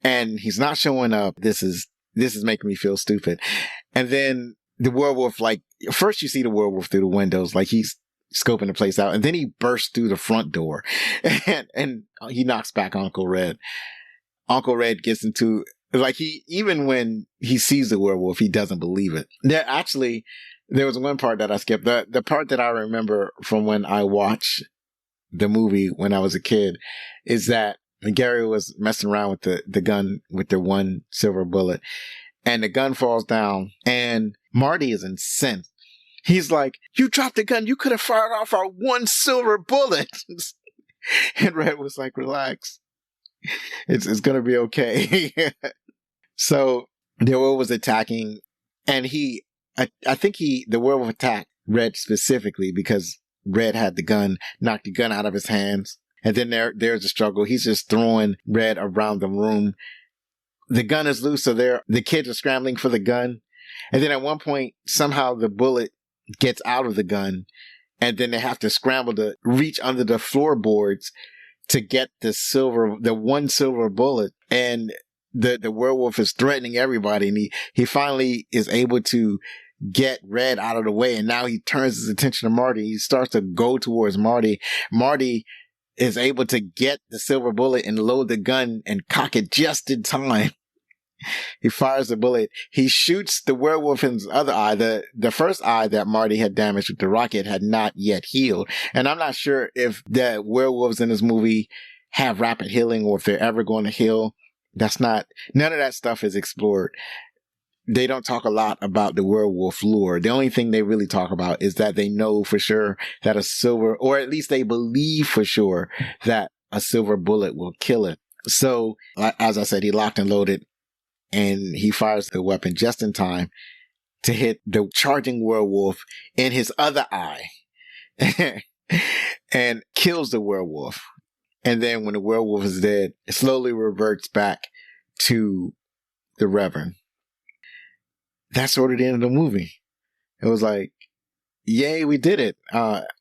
and he's not showing up. This is making me feel stupid. And then the werewolf, like, first you see the werewolf through the windows, like he's scoping the place out, and then he bursts through the front door, and he knocks back Uncle Red. Uncle Red gets into, like, even when he sees the werewolf, he doesn't believe it. There was one part that I skipped. The part that I remember from when I watched the movie when I was a kid is that Gary was messing around with the gun with the one silver bullet, and the gun falls down, and Marty is incensed. He's like, "You dropped the gun. You could have fired off our one silver bullet." And Red was like, "Relax. It's going to be okay." So the werewolf was attacking, and I think the werewolf attacked Red specifically because Red had the gun, knocked the gun out of his hands. And then there's a struggle. He's just throwing Red around the room. The gun is loose, so the kids are scrambling for the gun. And then at one point, somehow the bullet gets out of the gun, and then they have to scramble to reach under the floorboards to get the one silver bullet. And the werewolf is threatening everybody, and he finally is able to get Red out of the way, and now he turns his attention to Marty. He starts to go towards Marty. Marty is able to get the silver bullet and load the gun and cock it just in time. He fires the bullet. He shoots the werewolf in his other eye. The first eye that Marty had damaged with the rocket had not yet healed. And I'm not sure if the werewolves in this movie have rapid healing or if they're ever going to heal. None of that stuff is explored. They don't talk a lot about the werewolf lore. The only thing they really talk about is that they know for sure that or at least they believe for sure that a silver bullet will kill it. So, as I said, he locked and loaded, and he fires the weapon just in time to hit the charging werewolf in his other eye and kills the werewolf. And then when the werewolf is dead, it slowly reverts back to the Reverend. That's sort of the end of the movie. It was like, yay, we did it.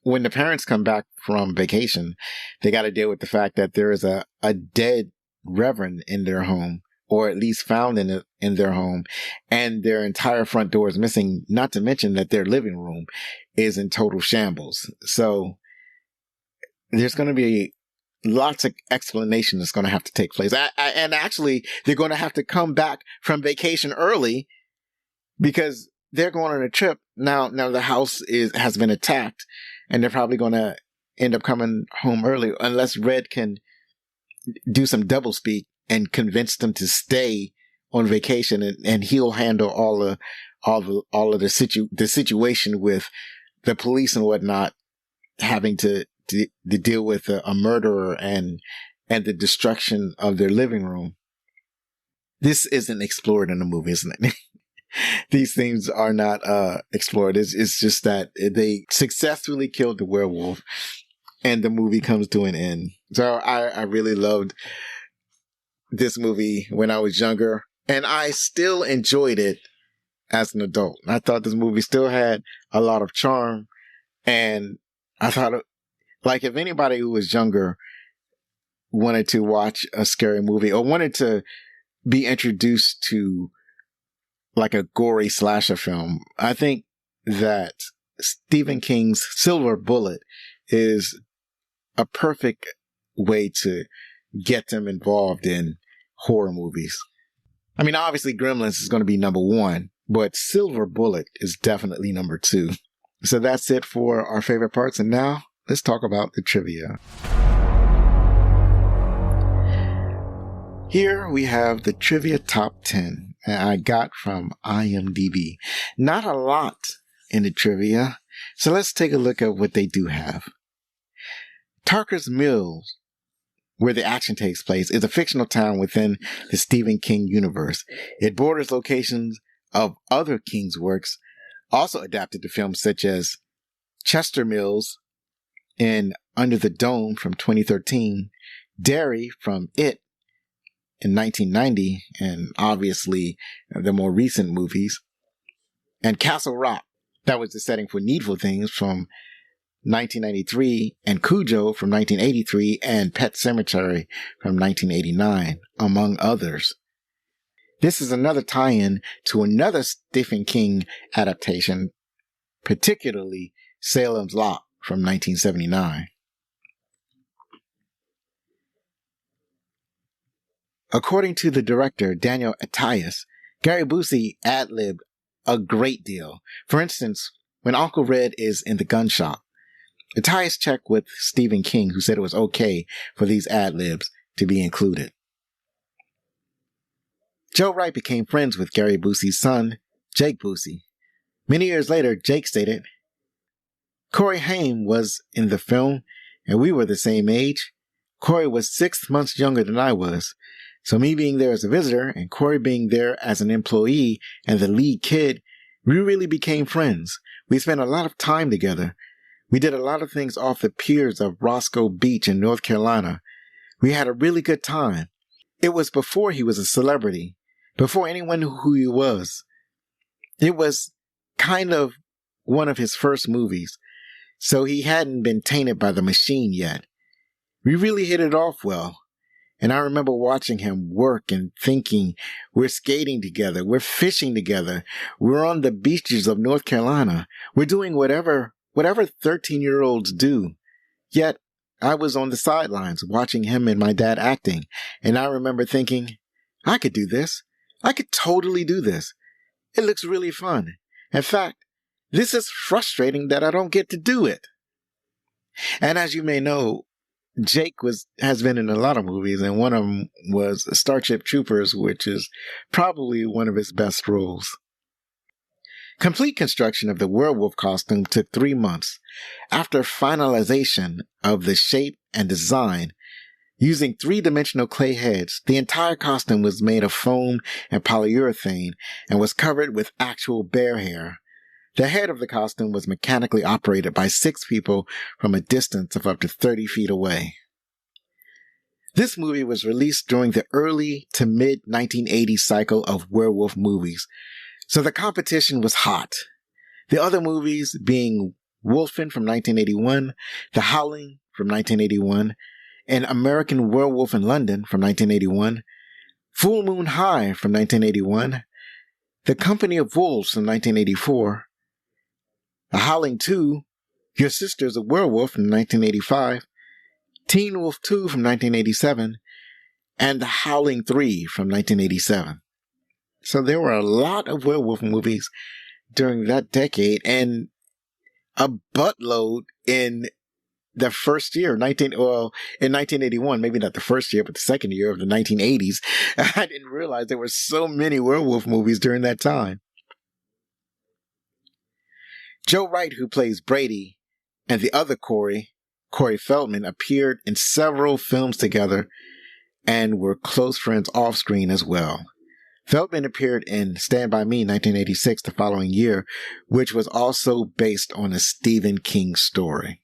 When the parents come back from vacation, they got to deal with the fact that there is a dead Reverend in their home, or at least found in their home, and their entire front door is missing, not to mention that their living room is in total shambles. So there's going to be lots of explanation that's going to have to take place. And actually, they're going to have to come back from vacation early because they're going on a trip. Now the house has been attacked, and they're probably going to end up coming home early unless Red can do some doublespeak and convince them to stay on vacation, and he'll handle all of the situation with the police and whatnot, having to deal with a murderer and the destruction of their living room. This isn't explored in the movie, isn't it? These themes are not explored. It's just that they successfully killed the werewolf, and the movie comes to an end. So I really loved this movie when I was younger, and I still enjoyed it as an adult. I thought this movie still had a lot of charm, and I thought, like, if anybody who was younger wanted to watch a scary movie or wanted to be introduced to like a gory slasher film, I think that Stephen King's Silver Bullet is a perfect way to get them involved in horror movies. I mean, obviously Gremlins is going to be number one, but Silver Bullet is definitely number two. So that's it for our favorite parts. And now let's talk about the trivia. Here we have the trivia top 10 that I got from IMDb. Not a lot in the trivia, so let's take a look at what they do have. Tarker's Mills, where the action takes place, is a fictional town within the Stephen King universe. It borders locations of other King's works, also adapted to films such as Chester Mills in Under the Dome from 2013, Derry from It in 1990, and obviously the more recent movies, and Castle Rock, that was the setting for Needful Things from 1993, and Cujo from 1983, and Pet Sematary from 1989, among others. This is another tie-in to another Stephen King adaptation, particularly Salem's Lot from 1979. According to the director, Daniel Attias, Gary Busey ad-libbed a great deal. For instance, when Uncle Red is in the gun shop, Attias checked with Stephen King, who said it was okay for these ad-libs to be included. Joe Wright became friends with Gary Busey's son, Jake Busey. Many years later, Jake stated, Corey Haim was in the film, and we were the same age. Corey was 6 months younger than I was. So me being there as a visitor and Corey being there as an employee and the lead kid, we really became friends. We spent a lot of time together. We did a lot of things off the piers of Roscoe Beach in North Carolina. We had a really good time. It was before he was a celebrity, before anyone knew who he was. It was kind of one of his first movies, so he hadn't been tainted by the machine yet. We really hit it off well. And I remember watching him work and thinking, we're skating together, we're fishing together, we're on the beaches of North Carolina, we're doing whatever 13-year-olds do. Yet, I was on the sidelines watching him and my dad acting, and I remember thinking, I could do this. I could totally do this. It looks really fun. In fact, this is frustrating that I don't get to do it. And as you may know, Jake has been in a lot of movies, and one of them was Starship Troopers, which is probably one of his best roles. Complete construction of the werewolf costume took 3 months. After finalization of the shape and design, using 3-dimensional clay heads, the entire costume was made of foam and polyurethane and was covered with actual bear hair. The head of the costume was mechanically operated by 6 people from a distance of up to 30 feet away. This movie was released during the early to mid-1980s cycle of werewolf movies, so the competition was hot. The other movies being Wolfen from 1981, The Howling from 1981, and American Werewolf in London from 1981, Full Moon High from 1981, The Company of Wolves from 1984, The Howling 2, Your Sister's a Werewolf from 1985, Teen Wolf 2 from 1987, and The Howling 3 from 1987. So there were a lot of werewolf movies during that decade, and a buttload in the first year, in 1981, maybe not the first year, but the second year of the 1980s. I didn't realize there were so many werewolf movies during that time. Joe Wright, who plays Brady, and the other Corey Feldman, appeared in several films together and were close friends off-screen as well. Feldman appeared in Stand By Me 1986 the following year, which was also based on a Stephen King story.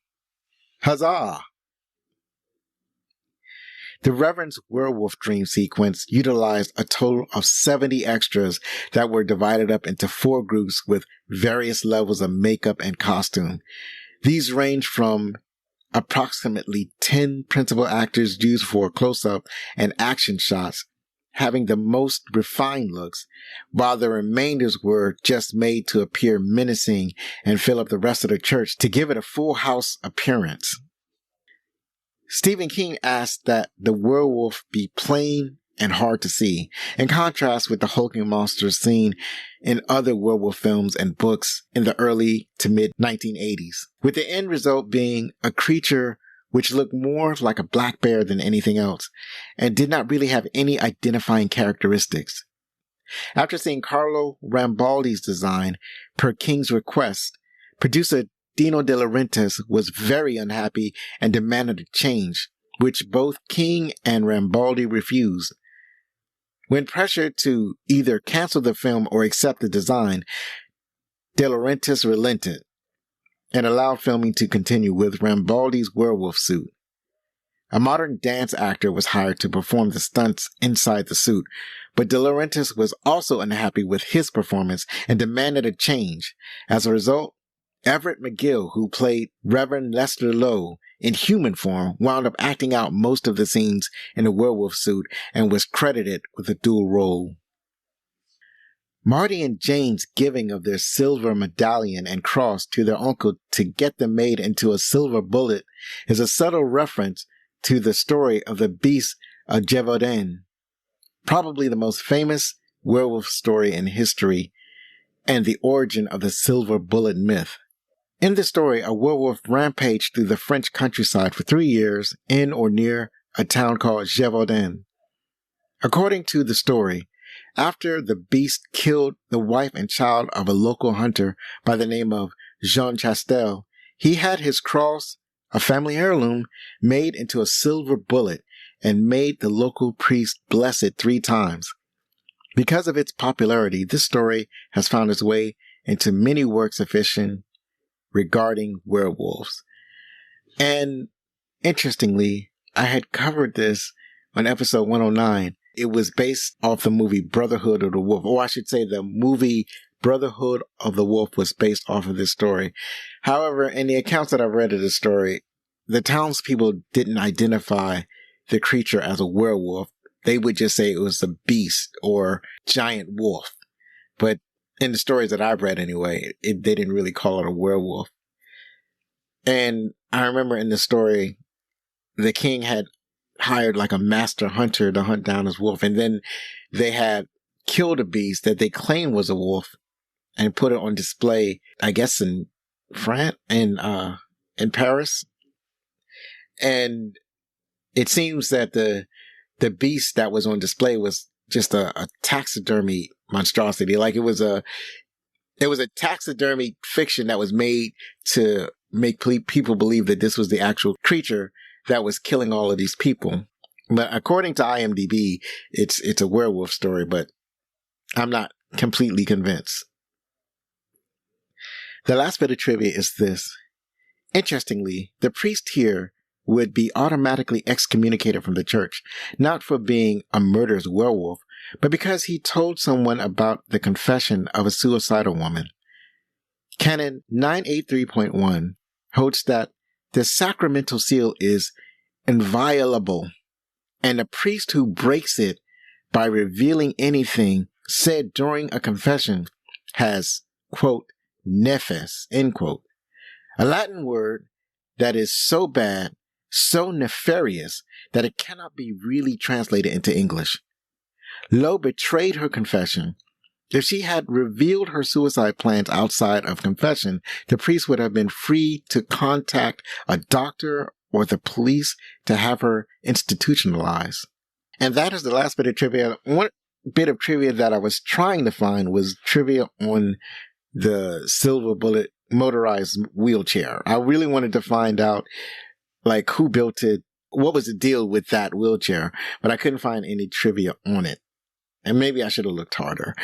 Huzzah! The Reverend's werewolf dream sequence utilized a total of 70 extras that were divided up into 4 groups with various levels of makeup and costume. These range from approximately 10 principal actors used for close-up and action shots, having the most refined looks, while the remainders were just made to appear menacing and fill up the rest of the church to give it a full house appearance. Stephen King asked that the werewolf be plain and hard to see, in contrast with the hulking monsters seen in other werewolf films and books in the early to mid-1980s, with the end result being a creature which looked more like a black bear than anything else, and did not really have any identifying characteristics. After seeing Carlo Rambaldi's design, per King's request, producer Dino De Laurentiis was very unhappy and demanded a change, which both King and Rambaldi refused. When pressured to either cancel the film or accept the design, De Laurentiis relented and allowed filming to continue with Rambaldi's werewolf suit. A modern dance actor was hired to perform the stunts inside the suit, but De Laurentiis was also unhappy with his performance and demanded a change. As a result, Everett McGill, who played Reverend Lester Lowe in human form, wound up acting out most of the scenes in a werewolf suit and was credited with a dual role. Marty and Jane's giving of their silver medallion and cross to their uncle to get them made into a silver bullet is a subtle reference to the story of the beast of Gévaudan, probably the most famous werewolf story in history, and the origin of the silver bullet myth. In the story, a werewolf rampaged through the French countryside for 3 years in or near a town called Gévaudan. According to the story, after the beast killed the wife and child of a local hunter by the name of Jean Chastel, he had his cross, a family heirloom, made into a silver bullet and made the local priest bless it 3 times. Because of its popularity, this story has found its way into many works of fiction regarding werewolves. And interestingly, I had covered this on episode 109. It was based off the movie Brotherhood of the Wolf, or I should say the movie Brotherhood of the Wolf was based off of this story. However, in the accounts that I've read of the story, the townspeople didn't identify the creature as a werewolf. They would just say it was a beast or giant wolf. But in the stories that I've read anyway, they didn't really call it a werewolf. And I remember in the story, the king had hired like a master hunter to hunt down his wolf. And then they had killed a beast that they claimed was a wolf and put it on display, I guess in France, in Paris. And it seems that the beast that was on display was just a taxidermy monstrosity. Like it was a taxidermy fiction that was made to make people believe that this was the actual creature that was killing all of these people. But according to IMDb, it's a werewolf story, but I'm not completely convinced. The last bit of trivia is this. Interestingly, the priest here would be automatically excommunicated from the church, not for being a murderous werewolf, but because he told someone about the confession of a suicidal woman. Canon 983.1 holds that the sacramental seal is inviolable, and a priest who breaks it by revealing anything said during a confession has, quote, nefas, end quote, a Latin word that is so bad, so nefarious, that it cannot be really translated into English. Lowe betrayed her confession. If she had revealed her suicide plans outside of confession, the priest would have been free to contact a doctor or the police to have her institutionalized. And that is the last bit of trivia. One bit of trivia that I was trying to find was trivia on the silver bullet motorized wheelchair. I really wanted to find out, like, who built it, what was the deal with that wheelchair, but I couldn't find any trivia on it. And maybe I should have looked harder.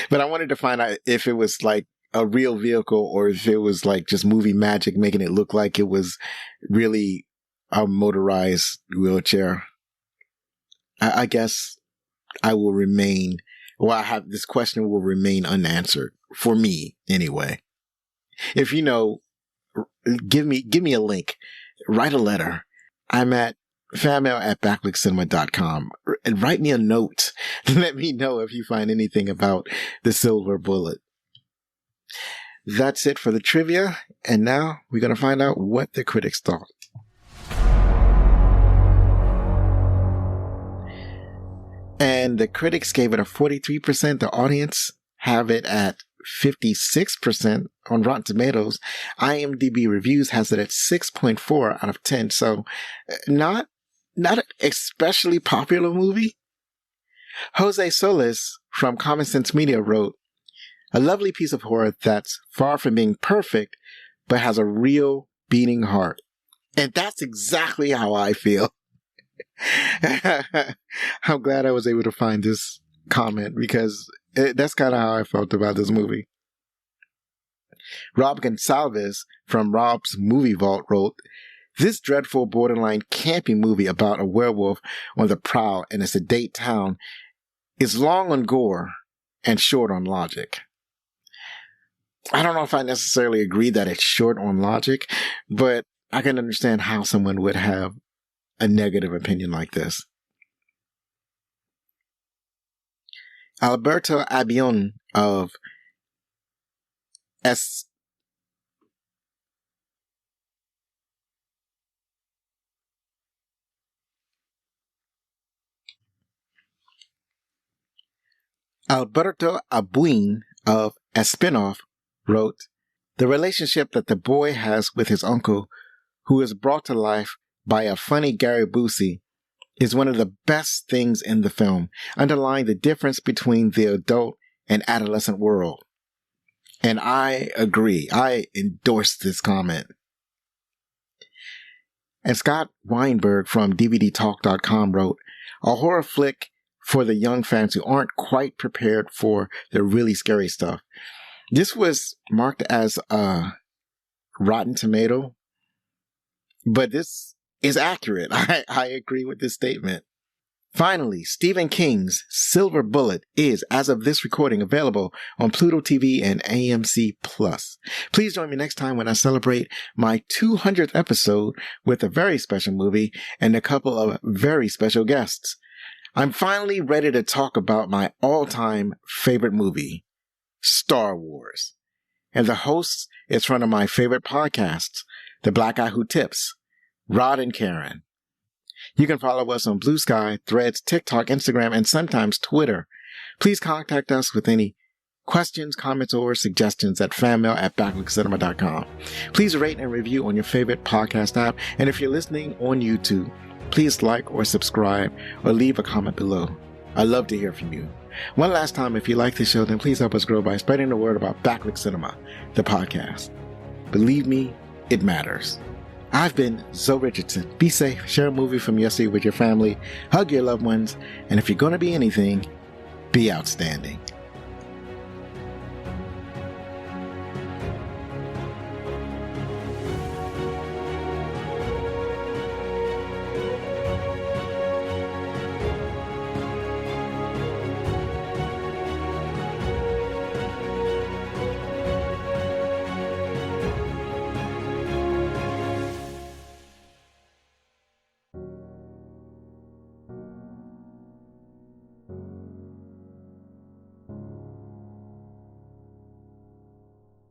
But I wanted to find out if it was like a real vehicle or if it was like just movie magic making it look like it was really a motorized wheelchair. I guess I will remain, this question will remain unanswered for me anyway. If you know, give me a link, write a letter. I'm at fanmail@backlickcinema.com and write me a note. Let me know if you find anything about the silver bullet. That's it for the trivia. And now we're going to find out what the critics thought. And the critics gave it a 43%. The audience have it at 56% on Rotten Tomatoes. IMDb Reviews has it at 6.4 out of 10. So not an especially popular movie. Jose Solis from Common Sense Media wrote, a lovely piece of horror that's far from being perfect, but has a real beating heart. And that's exactly how I feel. I'm glad I was able to find this comment because that's kind of how I felt about this movie. Rob Gonsalves from Rob's Movie Vault wrote, This dreadful, borderline campy movie about a werewolf on the prowl in a sedate town is long on gore and short on logic. I don't know if I necessarily agree that it's short on logic, but I can understand how someone would have a negative opinion like this. Alberto Albion of Alberto Albuin of Espinoff wrote, "The relationship that the boy has with his uncle, who is brought to life by a funny Gary Busey, is one of the best things in the film, underlying the difference between the adult and adolescent world." And I agree. I endorse this comment. And Scott Weinberg from DVDTalk.com wrote, "A horror flick for the young fans who aren't quite prepared for the really scary stuff." This was marked as a Rotten Tomato, but this is accurate. I agree with this statement. Finally, Stephen King's Silver Bullet is, as of this recording, available on Pluto TV and AMC+. Please join me next time when I celebrate my 200th episode with a very special movie and a couple of very special guests. I'm finally ready to talk about my all-time favorite movie, Star Wars. And the host is one of my favorite podcasts, The Black Guy Who Tips, Rod and Karen. You can follow us on Blue Sky, Threads, TikTok, Instagram, and sometimes Twitter. Please contact us with any questions, comments, or suggestions at fanmail@backlookcinema.com. Please rate and review on your favorite podcast app. And if you're listening on YouTube, please like or subscribe or leave a comment below. I'd love to hear from you. One last time, if you like this show, then please help us grow by spreading the word about Backlook Cinema, the podcast. Believe me, it matters. I've been Zoe Richardson. Be safe, share a movie from yesterday with your family, hug your loved ones, and if you're going to be anything, be outstanding.